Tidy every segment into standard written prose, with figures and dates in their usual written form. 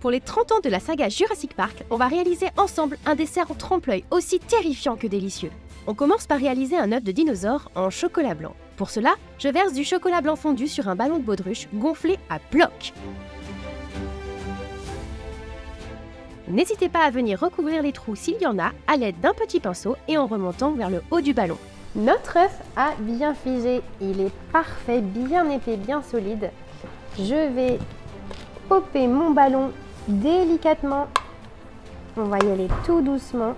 Pour les 30 ans de la saga Jurassic Park, on va réaliser ensemble un dessert en trompe-l'œil aussi terrifiant que délicieux. On commence par réaliser un œuf de dinosaure en chocolat blanc. Pour cela, je verse du chocolat blanc fondu sur un ballon de baudruche gonflé à bloc. N'hésitez pas à venir recouvrir les trous s'il y en a à l'aide d'un petit pinceau et en remontant vers le haut du ballon. Notre œuf a bien figé, il est parfait, bien épais, bien solide. Je vais popper mon ballon délicatement. On va y aller tout doucement.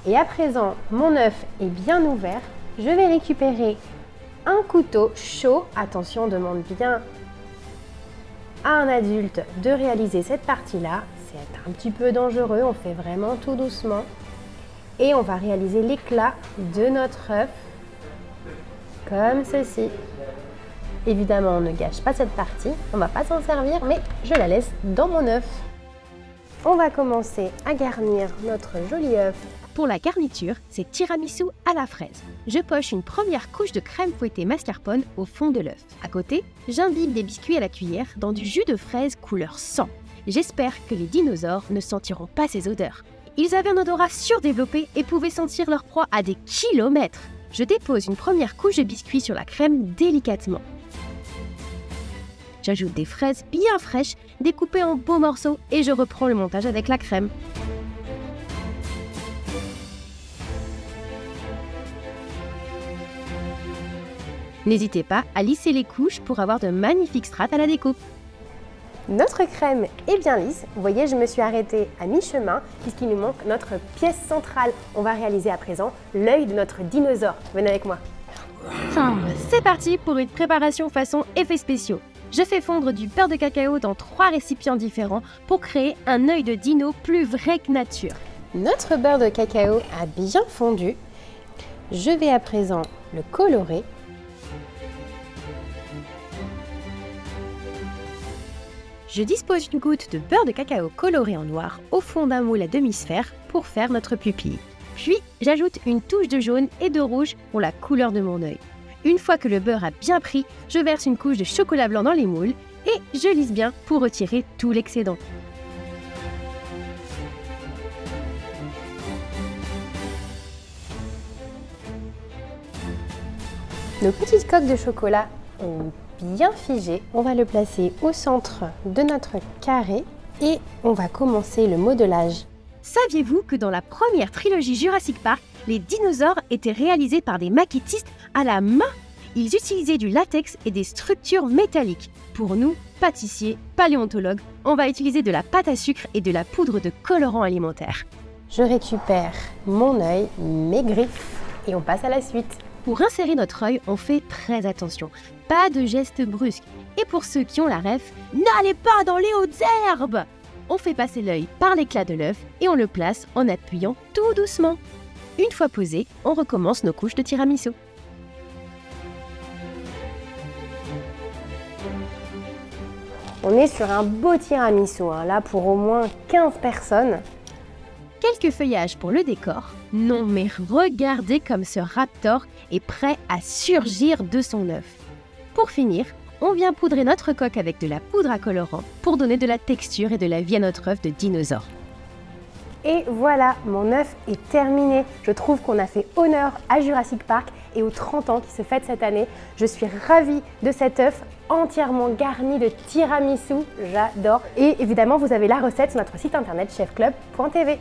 Et à présent, mon œuf est bien ouvert. Je vais récupérer un couteau chaud. Attention, demande bien à un adulte de réaliser cette partie-là. C'est un petit peu dangereux, on fait vraiment tout doucement. Et on va réaliser l'éclat de notre œuf, comme ceci. Évidemment, on ne gâche pas cette partie, on ne va pas s'en servir, mais je la laisse dans mon œuf. On va commencer à garnir notre joli œuf. Pour la garniture, c'est tiramisu à la fraise. Je poche une première couche de crème fouettée mascarpone au fond de l'œuf. À côté, j'imbibe des biscuits à la cuillère dans du jus de fraise couleur sang. J'espère que les dinosaures ne sentiront pas ces odeurs. Ils avaient un odorat surdéveloppé et pouvaient sentir leur proie à des kilomètres. Je dépose une première couche de biscuits sur la crème délicatement. J'ajoute des fraises bien fraîches, découpées en beaux morceaux, et je reprends le montage avec la crème. N'hésitez pas à lisser les couches pour avoir de magnifiques strates à la découpe. Notre crème est bien lisse. Vous voyez, je me suis arrêtée à mi-chemin puisqu'il nous manque notre pièce centrale. On va réaliser à présent l'œil de notre dinosaure. Venez avec moi. C'est parti pour une préparation façon effets spéciaux. Je fais fondre du beurre de cacao dans 3 récipients différents pour créer un œil de dino plus vrai que nature. Notre beurre de cacao a bien fondu. Je vais à présent le colorer. Je dispose une goutte de beurre de cacao coloré en noir au fond d'un moule à demi-sphère pour faire notre pupille. Puis, j'ajoute une touche de jaune et de rouge pour la couleur de mon œil. Une fois que le beurre a bien pris, je verse une couche de chocolat blanc dans les moules et je lisse bien pour retirer tout l'excédent. Nos petites coques de chocolat ont bien figé. On va le placer au centre de notre carré et on va commencer le modelage. Saviez-vous que dans la première trilogie Jurassic Park, les dinosaures étaient réalisés par des maquettistes à la main? Ils utilisaient du latex et des structures métalliques. Pour nous, pâtissiers, paléontologues, on va utiliser de la pâte à sucre et de la poudre de colorant alimentaire. Je récupère mon œil, mes griffes et on passe à la suite. Pour insérer notre œil, on fait très attention. Pas de gestes brusques. Et pour ceux qui ont la ref, n'allez pas dans les hautes herbes! On fait passer l'œil par l'éclat de l'œuf et on le place en appuyant tout doucement. Une fois posé, on recommence nos couches de tiramisu. On est sur un beau tiramisu, là pour au moins 15 personnes. Quelques feuillages pour le décor. Non mais regardez comme ce raptor est prêt à surgir de son œuf. Pour finir, on vient poudrer notre coque avec de la poudre à colorant pour donner de la texture et de la vie à notre œuf de dinosaure. Et voilà, mon œuf est terminé. Je trouve qu'on a fait honneur à Jurassic Park et aux 30 ans qui se fêtent cette année. Je suis ravie de cet œuf entièrement garni de tiramisu. J'adore. Et évidemment, vous avez la recette sur notre site internet chefclub.tv.